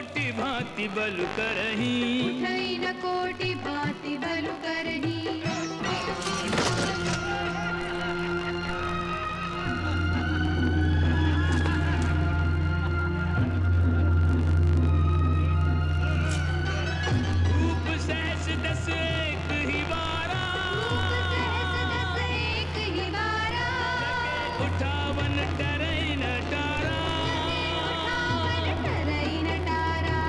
कोटि भांति बल करही, उठई न कोटि भांति बल करही। रूप सहस दस एक ही बारा, रूप सहस दस एक ही बारा। उठावन टरई न टारा, उठावन टरई न टारा।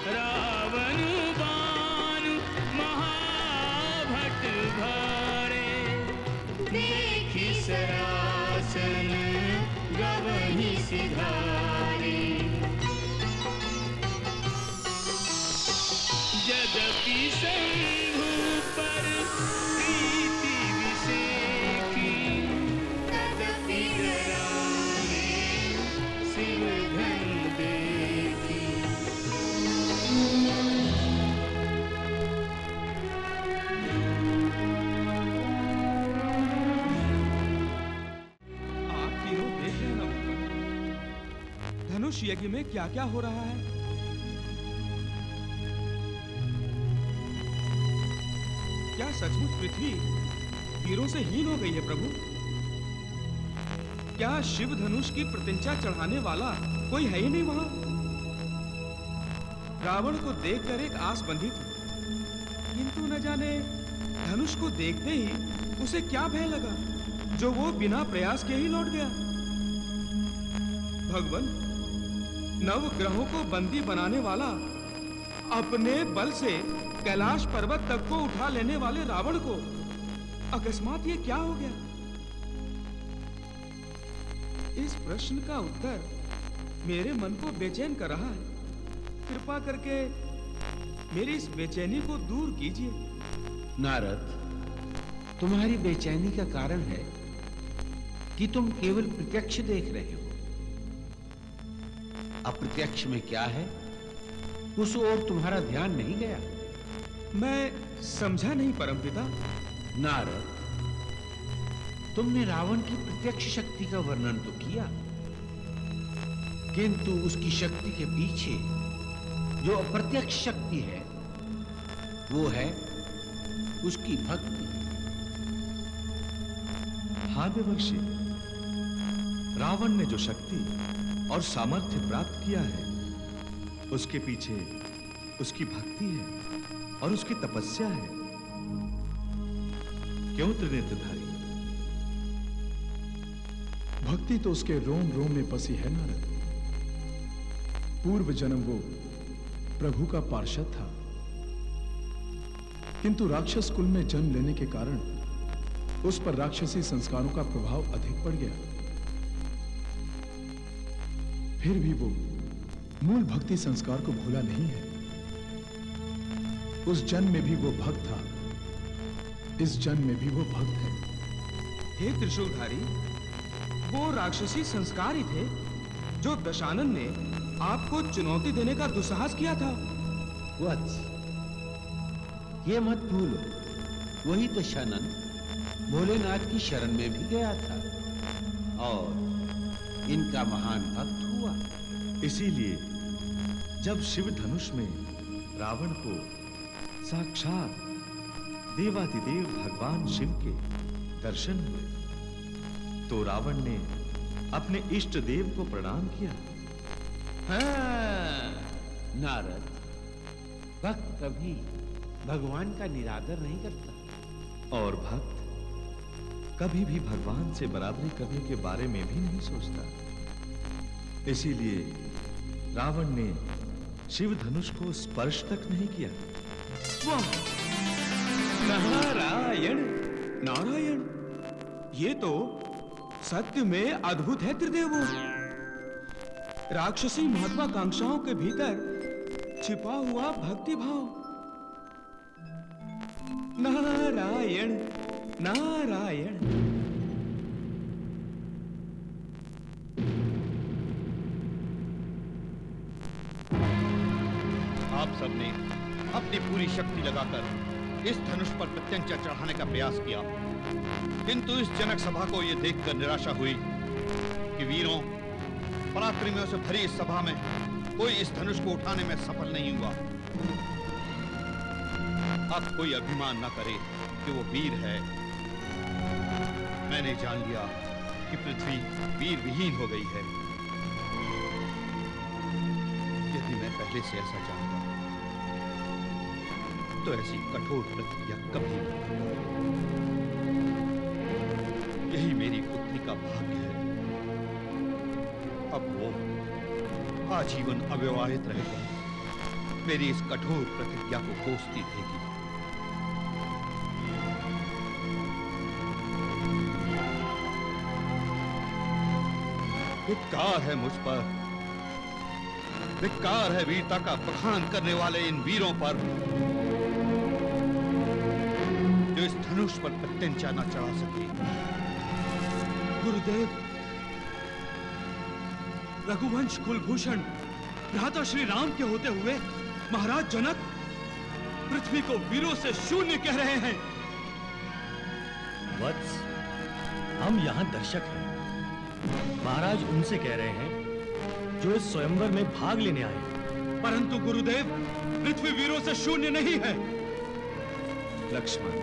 रावण बानु महाभट भारे, देखी सरासन गवहि सिधारे। यद्यपि शंभु पर प्रीति विसेखी, तदपि डरावे शिव धन देखी। आप तीनों देख रहे हैं ना भगवान? धनुष यज्ञ में क्या क्या हो रहा है? क्या सचमुच पृथ्वी वीरों से हीन हो गई है प्रभु? क्या शिव धनुष की प्रतिंचा चढ़ाने वाला कोई है ही नहीं वहां? रावण को देखकर एक आस बंधी थी, किंतु न जाने धनुष को देखते ही उसे क्या भय लगा, जो वो बिना प्रयास के ही लौट गया। भगवान, नव ग्रहों को बंदी बनाने वाला, अपने बल से कैलाश पर्वत तक को उठा लेने वाले रावण को अकस्मात ये क्या हो गया? इस प्रश्न का उत्तर मेरे मन को बेचैन कर रहा है। कृपा करके मेरी इस बेचैनी को दूर कीजिए। नारद, तुम्हारी बेचैनी का कारण है कि तुम केवल प्रत्यक्ष देख रहे हो। अप्रत्यक्ष में क्या है, उस ओर तुम्हारा ध्यान नहीं गया। मैं समझा नहीं परमपिता। नारद, तुमने रावण की प्रत्यक्ष शक्ति का वर्णन तो किया, किंतु उसकी शक्ति के पीछे जो अप्रत्यक्ष शक्ति है, वो है उसकी भक्ति। हाँ देवर्षि, रावण ने जो शक्ति और सामर्थ्य प्राप्त किया है, उसके पीछे उसकी भक्ति है और उसकी तपस्या है। क्यों त्रिनेत्रधारी? भक्ति तो उसके रोम रोम में बसी है नारद। पूर्व जन्म वो प्रभु का पार्षद था, किंतु राक्षस कुल में जन्म लेने के कारण उस पर राक्षसी संस्कारों का प्रभाव अधिक पड़ गया। फिर भी वो मूल भक्ति संस्कार को भूला नहीं है। उस जन्म में भी वो भक्त था, इस जन्म में भी वो भक्त है। हे त्रिशूलधारी, वो राक्षसी संस्कार ही थे जो दशानन ने आपको चुनौती देने का दुस्साहस किया था। वत्स, ये मत भूलो, वही दशानन भोलेनाथ की शरण में भी गया था और इनका महान भक्त हुआ। इसीलिए जब शिव धनुष में रावण को साक्षात देवाधिदेव भगवान शिव के दर्शन हुए, तो रावण ने अपने इष्ट देव को प्रणाम किया। हाँ, नारद, भक्त कभी भगवान का निरादर नहीं करता, और भक्त कभी भी भगवान से बराबरी करने के बारे में भी नहीं सोचता। इसीलिए रावण ने शिव धनुष को स्पर्श तक नहीं किया। वाह! नारायण नारायण, ये तो सत्य में अद्भुत है त्रिदेवो। राक्षसी महत्वाकांक्षाओं के भीतर छिपा हुआ भक्ति भाव। नारायण नारायण। आप सबने अपनी पूरी शक्ति लगाकर इस धनुष पर प्रत्यंचा चढ़ाने का प्रयास किया, किंतु इस जनक सभा को यह देखकर निराशा हुई कि वीरों पराक्रमियों से भरी इस सभा में कोई इस धनुष को उठाने में सफल नहीं हुआ। अब कोई अभिमान न करे कि वो वीर है। मैंने जान लिया कि पृथ्वी वीर विहीन हो गई है। यदि मैं पहले से ऐसा जानता तो ऐसी कठोर प्रतिज्ञा कभी न करता। यही मेरी पुत्री का भाग्य है। अब वो आजीवन अविवाहित रहकर मेरी इस कठोर प्रतिज्ञा को कोसती रहेगी। धिक्कार है मुझ पर, धिक्कार है वीरता का बखान करने वाले इन वीरों पर जो इस धनुष पर प्रत्यंचा न चढ़ा सके। गुरुदेव, रघुवंश कुलभूषण भ्राता श्री राम के होते हुए महाराज जनक पृथ्वी को वीरों से शून्य कह रहे हैं। वत्स, हम यहाँ दर्शक हैं। महाराज उनसे कह रहे हैं जो इस स्वयंवर में भाग लेने आए हैं। परंतु गुरुदेव, पृथ्वी वीरों से शून्य नहीं है। लक्ष्मण,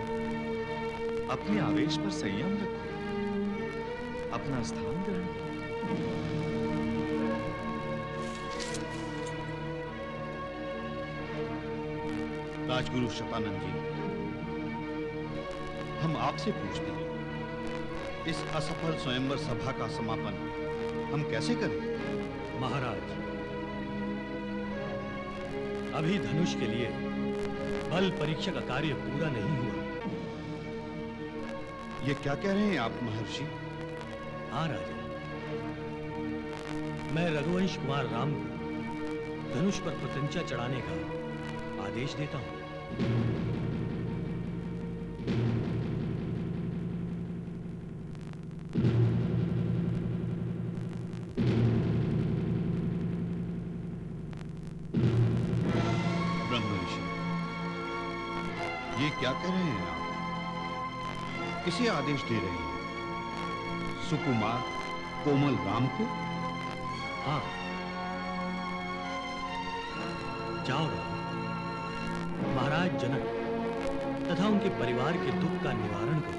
अपने आवेश पर संयम रखो, अपना स्थान ग्रहण करो। राजगुरु शतानंद जी, हम आपसे पूछते हैं, इस असफल स्वयंवर सभा का समापन हम कैसे करें? महाराज, अभी धनुष के लिए बल परीक्षा का कार्य पूरा नहीं हुआ। ये क्या कह रहे हैं आप महर्षि? हाँ राजा, मैं रघुवंश कुमार राम को धनुष पर प्रत्यंचा चढ़ाने का आदेश देता हूं। ये क्या कह रहे हैं आप? किसे आदेश दे रहे हैं? सुकुमार कोमल राम को? हाँ, जाओ राम, महाराज जनक तथा उनके परिवार के दुख का निवारण करो।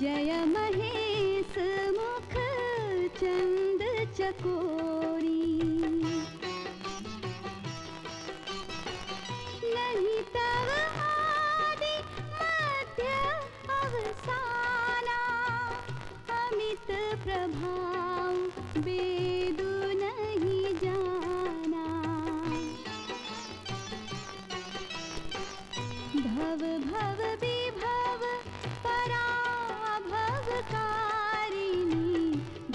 जय महेश मुख चंद चकोरी, नहीं तव आदि मध्य अवसाना, अमित प्रभाव वेदु नहीं जाना। भव भव विभव पराभवकारिणी,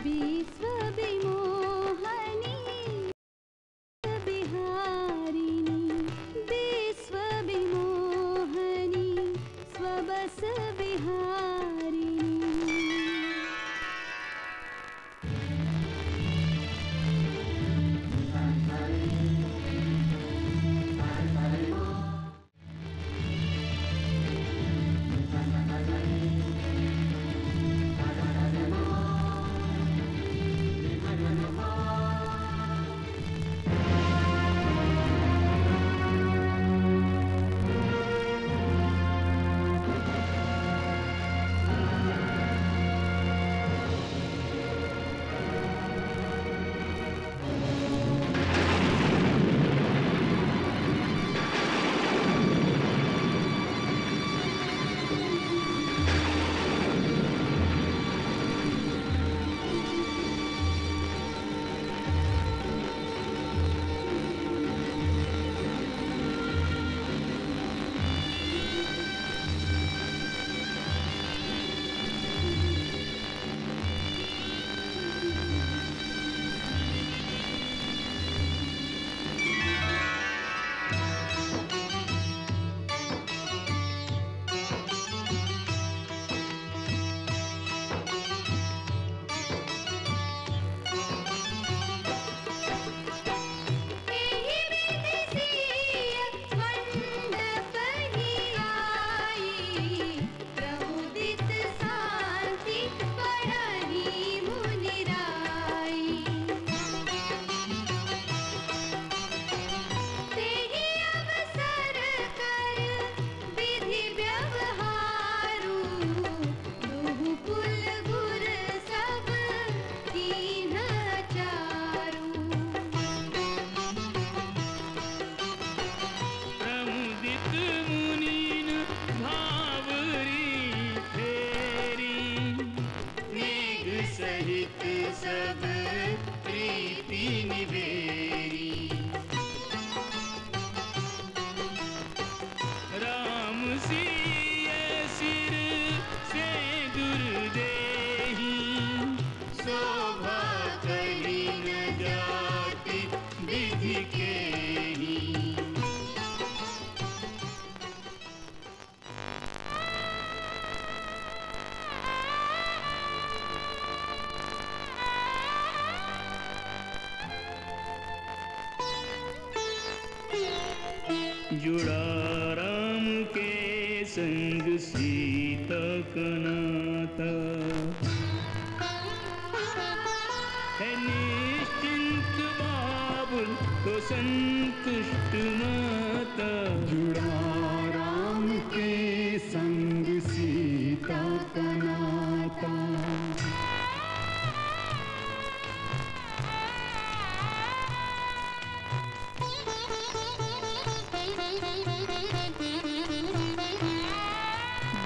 विश्व विमोहनी बिहारिणी, विश्व विमोहनी स्वबस बिहारिणी। जुड़ा राम के संग सीता का नाता, है निश्चिंत बाबुल को संतुष्ट माता। जुड़ा राम के संग सीता का नाता,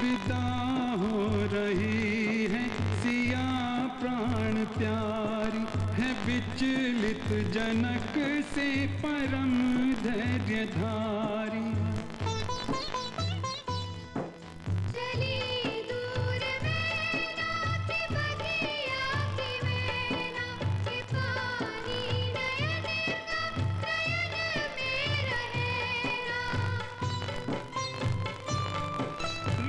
विदा हो रही है सिया प्राण प्यारी, है विचलित जनक से परम धैर्यधारी। चली दूर मैना की बगिया की मैना, सिपाही नयन का नयन में रहेगा।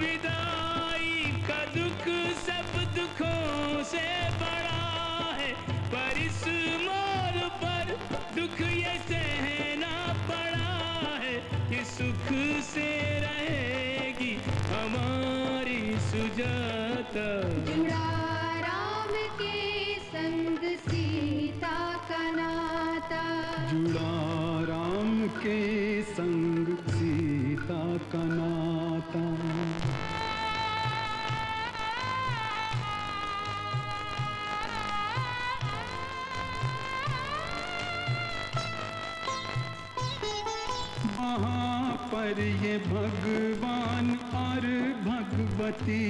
विदाई का दुख सब दुखों से बड़ा है, पर इस मोड़ पर दुख ये सहना पड़ा है, कि सुख से रहेगी हमारी सुजाता। जुड़ा राम के संग सीता का नाता, जुड़ा राम के संग सीता का नाता। वहाँ पर ये भगवान और भगवती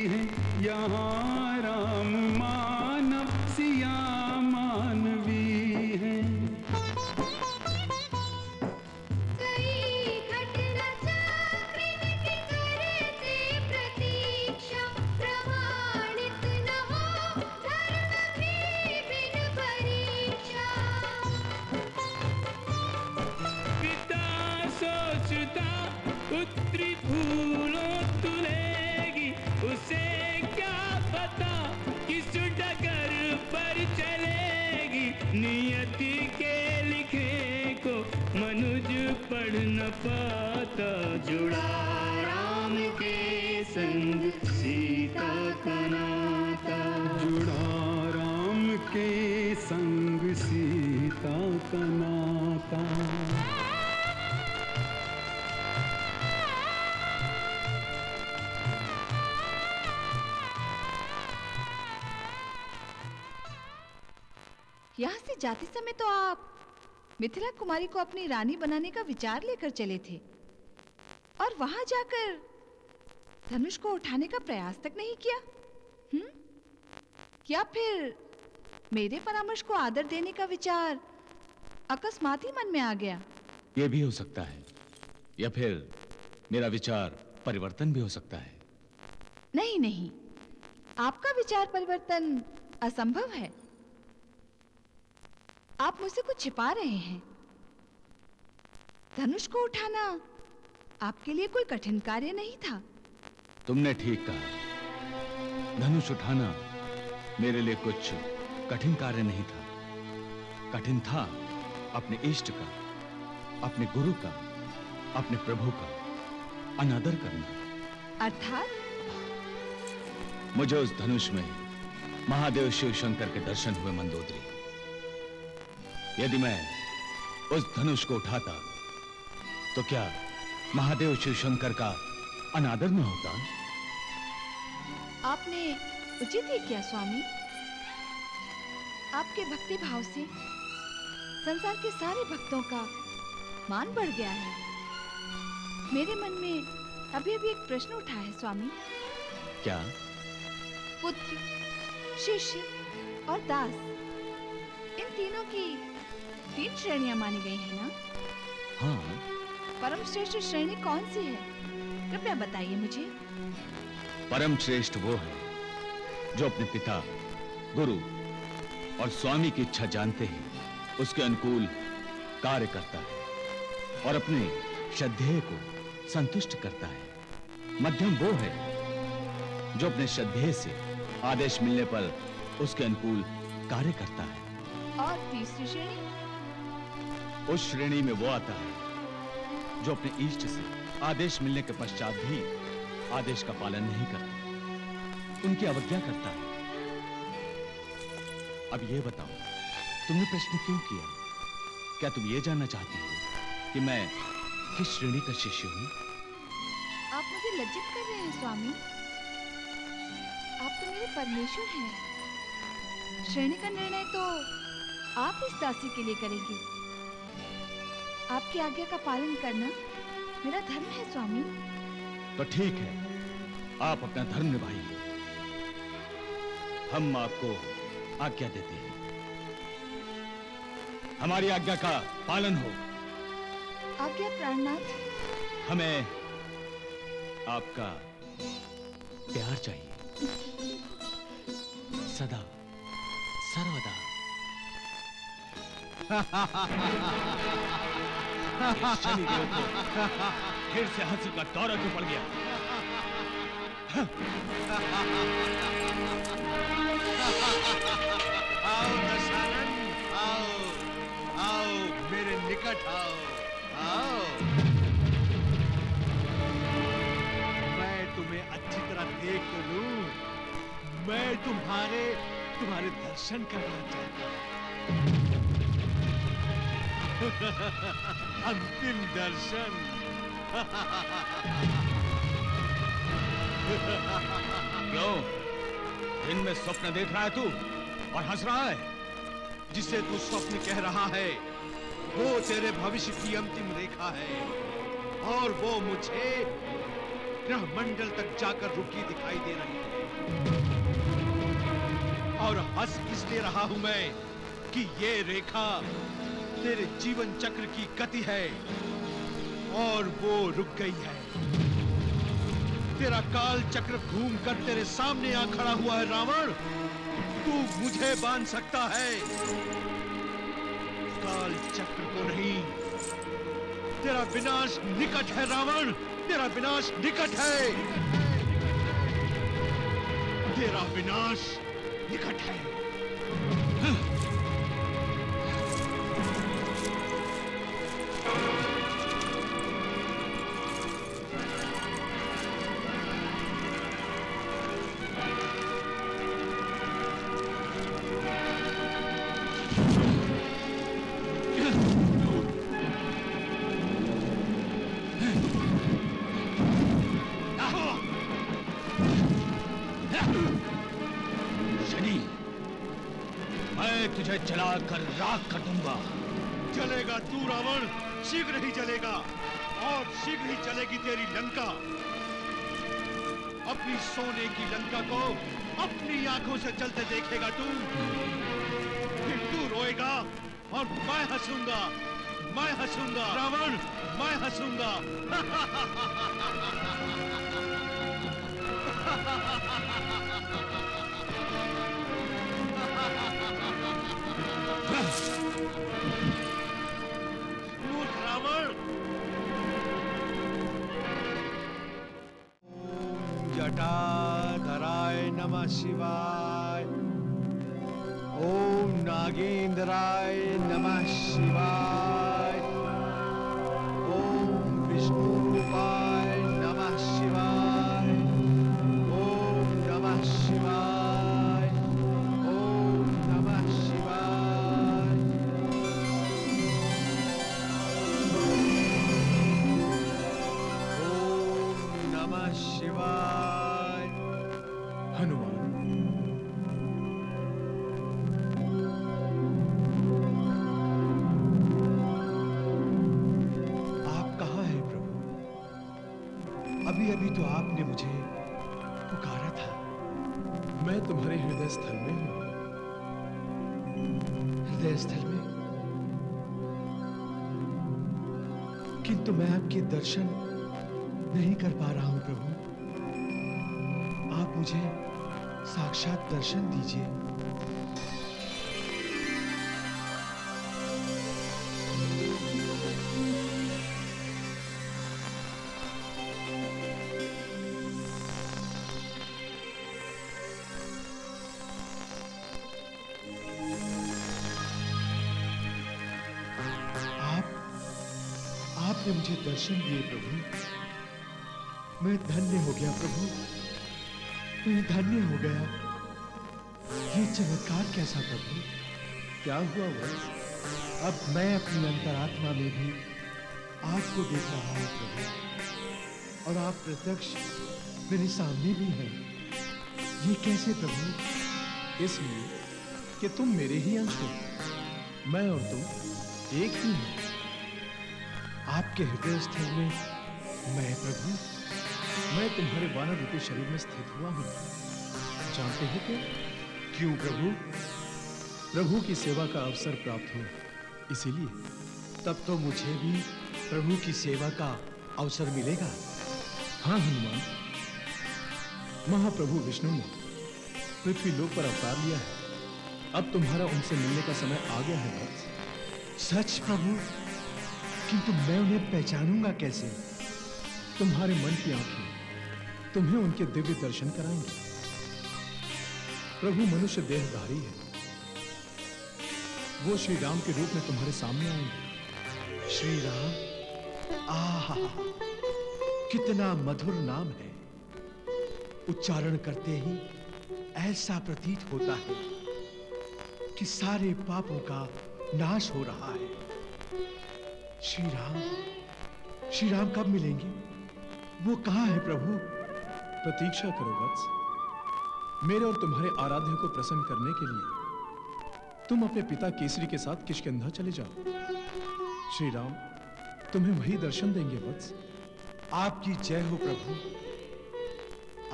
है, यहाँ राम मानव सिया मानवी है। पुत्री फूलों तुलेगी, उसे क्या पता किस डगर पर चलेगी। नियति के लिखे को मनुज पढ़ न पाता, जुड़ा राम के संग सीता का नाता। जुड़ा राम के संग सीता का नाता। यहाँ से जाते समय तो आप मिथिला कुमारी को अपनी रानी बनाने का विचार लेकर चले थे, और वहां जाकर धनुष को उठाने का प्रयास तक नहीं किया। क्या फिर मेरे परामर्श को आदर देने का विचार अकस्मात ही मन में आ गया? यह भी हो सकता है, या फिर मेरा विचार परिवर्तन भी हो सकता है। नहीं नहीं, आपका विचार परिवर्तन असंभव है। आप मुझसे कुछ छिपा रहे हैं। धनुष को उठाना आपके लिए कोई कठिन कार्य नहीं था। तुमने ठीक कहा, धनुष उठाना मेरे लिए कुछ कठिन कार्य नहीं था। कठिन था अपने इष्ट का, अपने गुरु का, अपने प्रभु का अनादर करना। अर्थात मुझे उस धनुष में महादेव शिव शंकर के दर्शन हुए मंदोदरी। यदि मैं उस धनुष को उठाता तो क्या महादेव शिव शंकर का अनादर न होता? आपने उचित ही किया स्वामी। आपके भक्ति भाव से संसार के सारे भक्तों का मान बढ़ गया है। मेरे मन में अभी अभी एक प्रश्न उठा है स्वामी। क्या? पुत्र, शिष्य और दास, इन तीनों की 3 श्रेणियां मानी गई है ना? हाँ। परम श्रेष्ठ श्रेणी कौन सी है? कृपया बताइए मुझे। परम श्रेष्ठ वो है जो अपने पिता, गुरु और स्वामी की इच्छा जानते ही उसके अनुकूल कार्य करता है और अपने श्रद्धेय को संतुष्ट करता है। मध्यम वो है जो अपने श्रद्धेय से आदेश मिलने पर उसके अनुकूल कार्य करता है। और तीसरी श्रेणी? उस श्रेणी में वो आता है जो अपने इष्ट से आदेश मिलने के पश्चात भी आदेश का पालन नहीं करता, उनकी अवज्ञा करता है। अब ये बताओ, तुमने प्रश्न क्यों किया? क्या तुम ये जानना चाहती हो कि मैं किस श्रेणी का शिष्य हूं? आप मुझे लज्जित कर रहे हैं स्वामी। आप तो मेरे परमेश्वर हैं। श्रेणी का निर्णय तो आप इस दासी के लिए करेंगे। आपकी आज्ञा का पालन करना मेरा धर्म है स्वामी। तो ठीक है, आप अपना धर्म निभाइए। हम आपको आज्ञा देते हैं। हमारी आज्ञा का पालन हो। आज्ञा प्राणनाथ। हमें आपका प्यार चाहिए, सदा सर्वदा। शनिदेव को फिर से हंसी का दौरा क्यों पड़ गया? आओ दशानन, आओ आओ मेरे निकट आओ, आओ। मैं तुम्हें अच्छी तरह देख तो लूं। मैं तुम्हारे दर्शन करना चाहता हूं। अंतिम दर्शन। क्यों? दिन में स्वप्न देख रहा है तू और हंस रहा है? जिसे तू स्वप्न कह रहा है वो तेरे भविष्य की अंतिम रेखा है और वो मुझे ग्रह मंडल तक जाकर रुकी दिखाई दे रही है। और हंस इसलिए रहा हूं मैं कि ये रेखा तेरे जीवन चक्र की गति है और वो रुक गई है। तेरा काल चक्र घूमकर तेरे सामने आ खड़ा हुआ है रावण। तू मुझे बांध सकता है, काल चक्र को नहीं। तेरा विनाश निकट है रावण, तेरा विनाश निकट है, तेरा विनाश निकट है। तुझे जलाकर राख कर दूंगा। जलेगा तू रावण, शीघ्र ही जलेगा और शीघ्र ही जलेगी तेरी लंका। अपनी सोने की लंका को अपनी आंखों से जलते देखेगा तू। फिर तू रोएगा और मैं हंसूंगा, मैं हंसूंगा रावण, मैं हंसूंगा। मूर्ख रावण। ओम जटाधराय नमः शिवाय। ओम नागेंद्राय नमः शिवाय। ओम विष्णुरूपाय नमः शिवाय। ओम नमः शिवाय। ओम नमः शिवाय। ओम नमः शिवाय। हनुमान, आप कहाँ हैं प्रभु? अभी अभी तो आपने मुझे पुकारा था। मैं तुम्हारे हृदय स्थल में हूं। हृदय स्थल में? किंतु मैं आपके दर्शन नहीं कर पा रहा हूं प्रभु। आप मुझे साक्षात दर्शन दीजिए। आपने मुझे दर्शन दिए प्रभु। मैं धन्य हो गया प्रभु, मैं धन्य हो गया। ये चमत्कार कैसा प्रभु? क्या हुआ वत्स? अब मैं अपनी अंतरात्मा में भी आपको देख रहा हूं प्रभु, और आप प्रत्यक्ष मेरे सामने भी हैं। ये कैसे प्रभु? इसलिए कि तुम मेरे ही अंश हो। मैं और तुम एक ही हैं। आपके हृदय स्थल में मैं प्रभु? मैं तुम्हारे वानर रूपी शरीर में स्थित हुआ हूं। जानते हो क्यों प्रभु? प्रभु की सेवा का अवसर प्राप्त हो, इसीलिए। तब तो मुझे भी प्रभु की सेवा का अवसर मिलेगा। हाँ हनुमान, महाप्रभु विष्णु ने पृथ्वी लोक पर अवतार लिया है। अब तुम्हारा उनसे मिलने का समय आ गया है वत्स। सच प्रभु? किंतु मैं उन्हें पहचानूंगा कैसे? तुम्हारे मन की आंखें तुम्हें उनके दिव्य दर्शन कराएंगे। प्रभु मनुष्य देहधारी है। वो श्री राम के रूप में तुम्हारे सामने आएंगे। श्री राम? आहा, कितना मधुर नाम है। उच्चारण करते ही ऐसा प्रतीत होता है कि सारे पापों का नाश हो रहा है। श्री राम कब मिलेंगे? वो कहाँ है प्रभु? प्रतीक्षा करो वत्स। मेरे और तुम्हारे आराध्य को प्रसन्न करने के लिए तुम अपने पिता केसरी के साथ किष्किंधा चले जाओ। श्री राम तुम्हें वही दर्शन देंगे वत्स। आपकी जय हो प्रभु।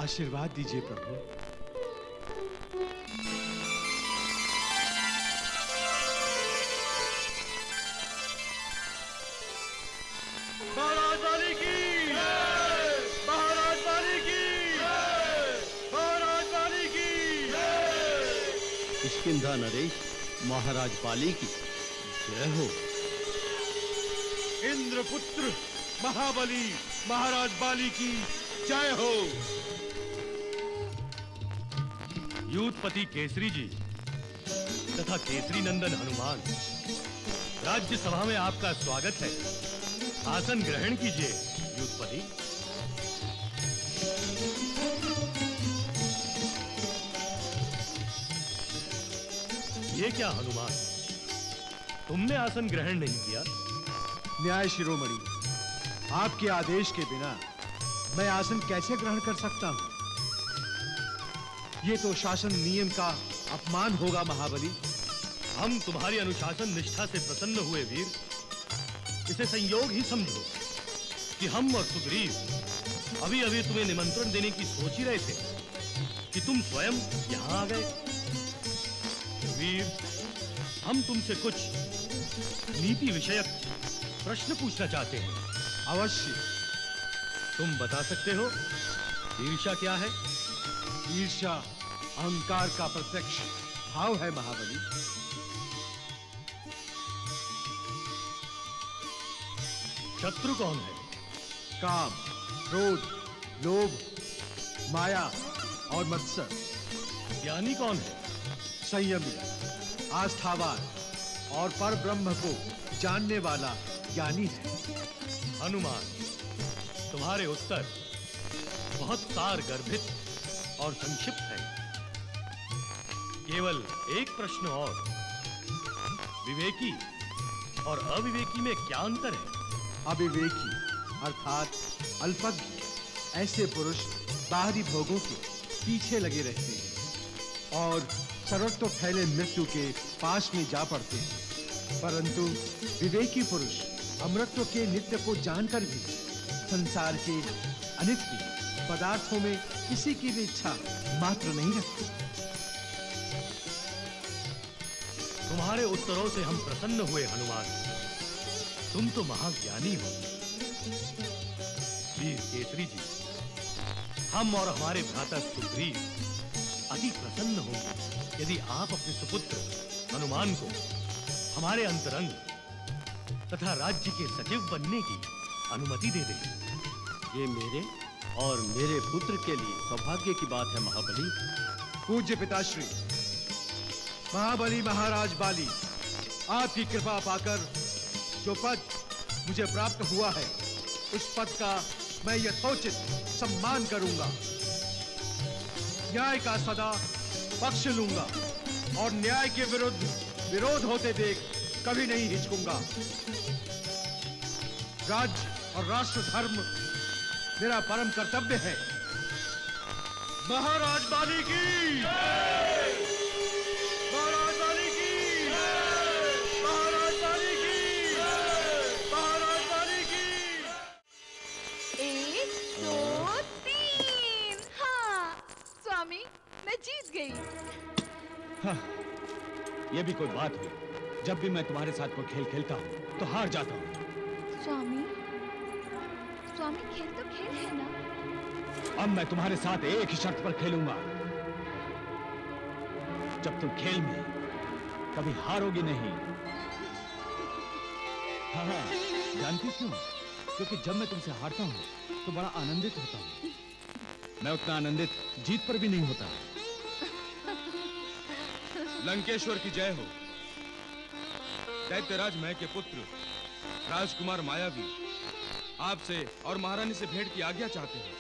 आशीर्वाद दीजिए प्रभु। महाराज वाली की, महाराज वाली की, महाराज वाली की। किष्किंधा नरेश महाराज बाली की जय हो। इंद्रपुत्र महाबली महाराज बाली की जय हो। यूथपति केसरी जी तथा केसरी नंदन हनुमान, राज्य सभा में आपका स्वागत है। आसन ग्रहण कीजिए यूथपति। ये क्या हनुमान, तुमने आसन ग्रहण नहीं किया? न्याय शिरोमणि, आपके आदेश के बिना मैं आसन कैसे ग्रहण कर सकता हूं? ये तो शासन नियम का अपमान होगा महाबली। हम तुम्हारी अनुशासन निष्ठा से प्रसन्न हुए वीर। इसे संयोग ही समझो कि हम और सुग्रीव अभी अभी तुम्हें निमंत्रण देने की सोच ही रहे थे कि तुम स्वयं यहां आ गए। वीर, हम तुमसे कुछ नीति विषयक प्रश्न पूछना चाहते हैं। अवश्य। तुम बता सकते हो ईर्ष्या क्या है? ईर्ष्या अहंकार का प्रत्यक्ष भाव है महाबली। शत्रु कौन है? काम, क्रोध, लोभ, माया और मत्सर। ज्ञानी कौन है? संयमी, आस्थावान और पर ब्रह्म को जानने वाला ज्ञानी है। हनुमान, तुम्हारे उत्तर बहुत सार गर्भित और संक्षिप्त है। केवल एक प्रश्न और, विवेकी और अविवेकी में क्या अंतर है? अविवेकी अर्थात अल्पज्ञ ऐसे पुरुष बाहरी भोगों के पीछे लगे रहते हैं और सर्वत्र फैले मृत्यु के पास में जा पड़ते हैं, परंतु विवेकी पुरुष अमृतत्व के नित्य को जानकर भी संसार के अनित्य पदार्थों में किसी की भी इच्छा मात्र नहीं रखते। तुम्हारे उत्तरों से हम प्रसन्न हुए हनुमान। तुम तो महाज्ञानी हो। वीर केसरी जी, हम और हमारे भ्राता सुग्रीव अति प्रसन्न होंगे यदि आप अपने सुपुत्र हनुमान को हमारे अंतरंग तथा राज्य के सचिव बनने की अनुमति दे दें। ये मेरे और मेरे पुत्र के लिए सौभाग्य की बात है महाबली। पूज्य पिताश्री, महाबली महाराज बाली, आपकी कृपा पाकर जो पद मुझे प्राप्त हुआ है उस पद का मैं यथोचित सम्मान करूंगा। न्याय का सदा पक्ष लूंगा और न्याय के विरुद्ध विरोध होते देख कभी नहीं हिचकूंगा। राज्य और राष्ट्र धर्म मेरा परम कर्तव्य है। महाराज बाली की, महाराज बाली की, महाराज बाली की, महाराज बाली की। 1 2 3। हाँ स्वामी, मैं जीत गई। हाँ, ये भी कोई बात हुई। जब भी मैं तुम्हारे साथ कोई खेल खेलता हूँ तो हार जाता हूँ। स्वामी, स्वामी खेल तो खेल है ना। अब मैं तुम्हारे साथ एक ही शर्त पर खेलूंगा। जब तुम खेल में कभी हारोगी नहीं। हाँ, जानती क्यों? क्योंकि जब मैं तुमसे हारता हूँ तो बड़ा आनंदित होता हूँ। मैं उतना आनंदित जीत पर भी नहीं होता। लंकेश्वर की जय हो। दैत्यराज मय के पुत्र राजकुमार मायावी आपसे और महारानी से भेंट की आज्ञा चाहते हैं।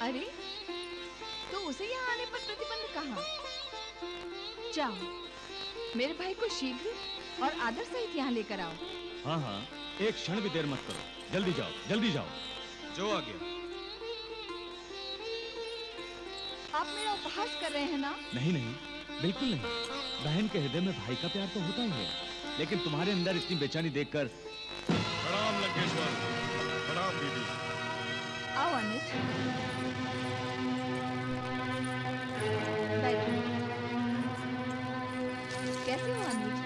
अरे, तो उसे यहाँ आने पर प्रतिबंध कहाँ? जाओ, मेरे भाई को शीघ्र और आदर सहित यहाँ लेकर आओ। हाँ हाँ, एक क्षण भी देर मत करो। जल्दी जाओ, जल्दी जाओ। जो आ गया। आप मेरा उपहास कर रहे हैं ना? नहीं नहीं, बिल्कुल नहीं। बहन के हृदय में भाई का प्यार तो होता ही है, लेकिन तुम्हारे अंदर इतनी बेचैनी देखकर लंकेश्वर, प्रणाम दीदी। आओ अनुज, बैठो। कैसे हो अनुज?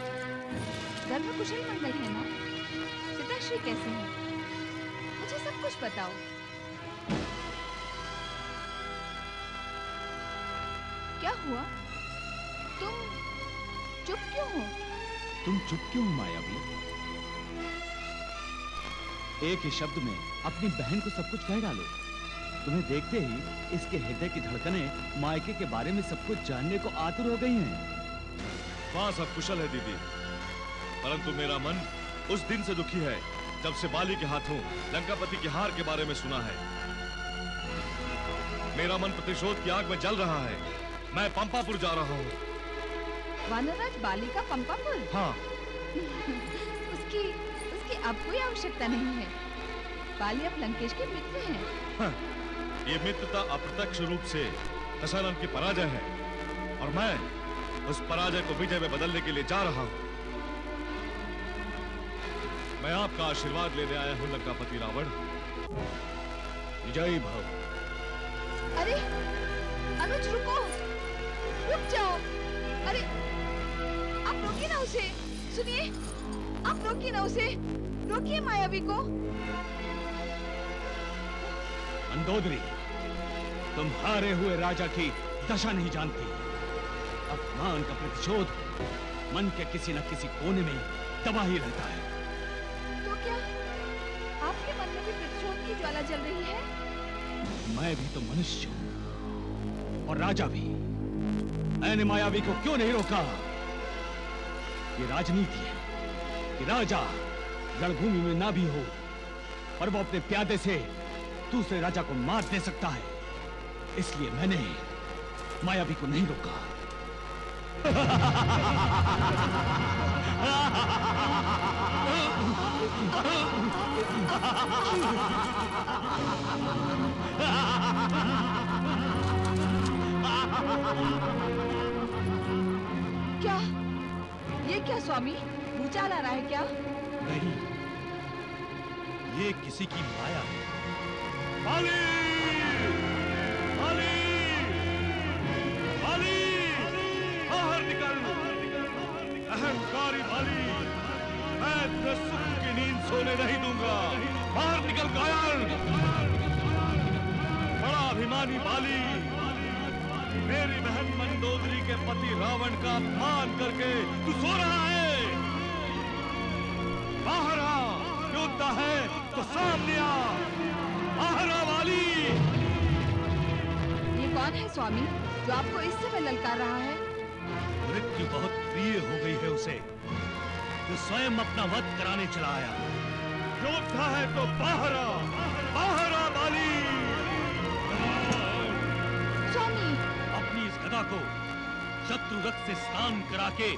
घर में कुशल मंगल है ना? पिताश्री कैसे हैं? मुझे सब कुछ बताओ। क्या हुआ? तुम चुप क्यों हो? तुम चुप क्यों हो मायावी? एक ही शब्द में अपनी बहन को सब कुछ कह डालो। तुम्हें देखते ही इसके हृदय की धड़कनें मायके के बारे में सब कुछ जानने को आतुर हो गई हैं। वहां सब कुशल है दीदी, परंतु मेरा मन उस दिन से दुखी है जब से बाली के हाथों लंकापति की हार के बारे में सुना है। मेरा मन प्रतिशोध की आग में जल रहा है। मैं पंपापुर जा रहा हूँ। वानरराज बाली का पंपापुर? हाँ। उसकी अब कोई आवश्यकता नहीं है। बाली अब लंकेश के मित्र हैं। हाँ, ये मित्रता अप्रत्यक्ष रूप से दशानन की पराजय है और मैं उस पराजय को विजय में बदलने के लिए जा रहा हूँ। मैं आपका आशीर्वाद लेने आया हूँ लंकापति रावण। विजयी भव। अरे अनुज रुको, रुक जाओ। अरे आप रोकिए ना उसे। सुनिए, आप रोकिए ना उसे। रोकिए मायावी को। मंदोदरी, तुम हारे हुए राजा की दशा नहीं जानती। अपमान का प्रतिशोध मन के किसी न किसी कोने में दबा ही रहता है। तो क्या आपके मन में भी प्रतिशोध की ज्वाला जल रही है? मैं भी तो मनुष्य हूं और राजा भी। मैंने मायावी को क्यों नहीं रोका? ये राजनीति है कि राजा रणभूमि में ना भी हो, पर वो अपने प्यादे से दूसरे राजा को मार दे सकता है। इसलिए मैंने मायावी को नहीं रोका। क्या ये क्या स्वामी, भूचाल आ रहा है क्या? नहीं, ये किसी की माया है। बाली! बाली! बाली! बाहर निकल! अहंकारी बाली! मैं तुझे सुख की नींद सोने नहीं दूंगा। बाहर निकल कायर! बड़ा अभिमानी बाली! मेरी बहन मंदोदरी के पति रावण का अपमान करके तू सो रहा है। बाहर आ, युद्ध है तो सामने आ। बाहर आ वाली। ये कौन है स्वामी जो आपको इस समय ललकार रहा है? मृत्यु बहुत प्रिय हो गई है उसे, जो स्वयं अपना वध कराने चला आया। योद्धा है तो बाहर आ, बाहर आ वाली। स्वामी, अपनी इस गदा को शत्रु रक्त से स्नान करा के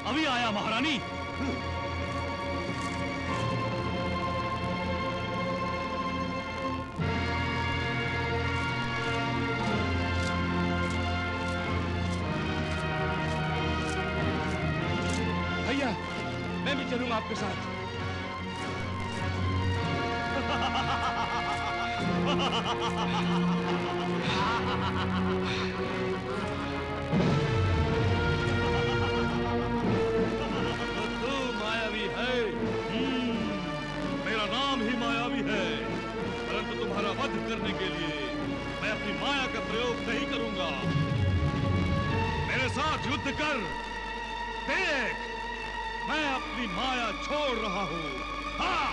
अभी आया महारानी। भैया, मैं भी चलूंगा आपके साथ। तू मायावी है। मेरा नाम ही मायावी है, परंतु तुम्हारा वध करने के लिए मैं अपनी माया का प्रयोग नहीं करूंगा। मेरे साथ युद्ध कर, देख मैं अपनी माया छोड़ रहा हूं। हाँ!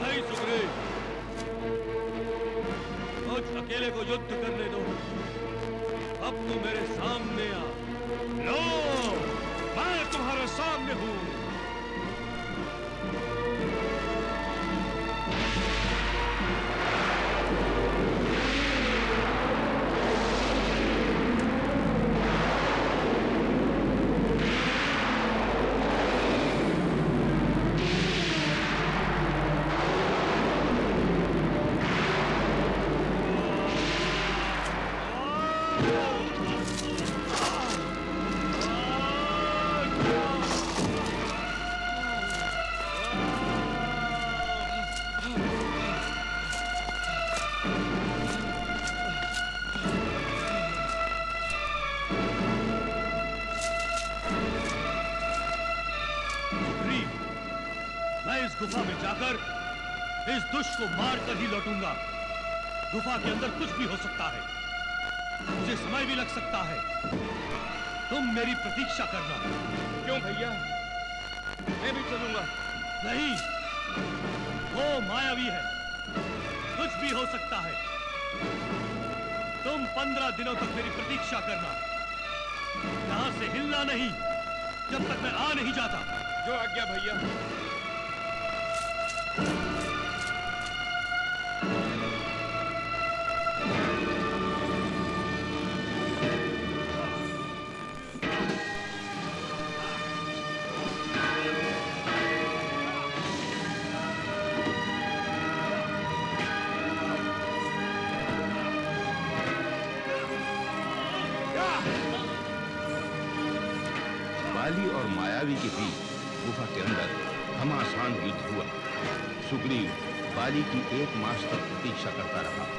नहीं सुग्रीव, मुझ अकेले को युद्ध करने दो। अब तू मेरे सामने आ। लो, मैं तुम्हारे सामने हूं। मैं इस गुफा में जाकर इस दुष्ट को मार कर ही लौटूंगा। गुफा के अंदर कुछ भी हो सकता है, मुझे समय भी लग सकता है। तुम मेरी प्रतीक्षा करना। क्यों भैया, मैं भी चलूंगा। नहीं, वो मायावी है, कुछ भी हो सकता है। तुम 15 दिनों तक मेरी प्रतीक्षा करना, यहां से हिलना नहीं जब तक मैं आ नहीं जाता। जो आज्ञा भैया। बाली और मायावी के बीच गुफा के अंदर घमासान युद्ध हुआ। सुग्रीव बाली की 1 मास तक प्रतीक्षा करता रहा।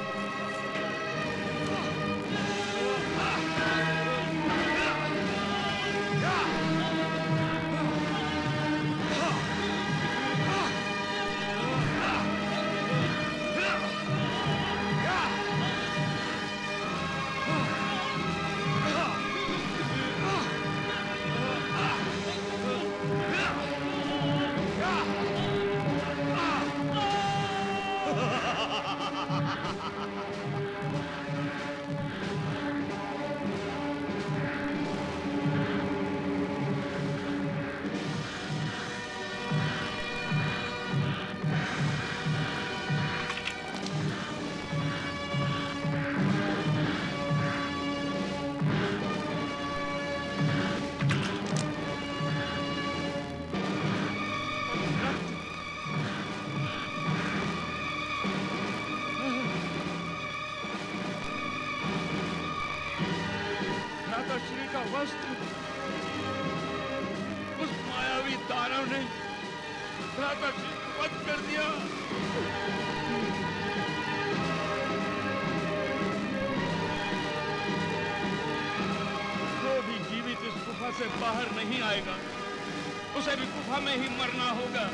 उस मायावी दानव ने भ्राताश्री को वध कर दिया। जो भी जीवित इस गुफा से बाहर नहीं आएगा, उसे भी गुफा में ही मरना होगा।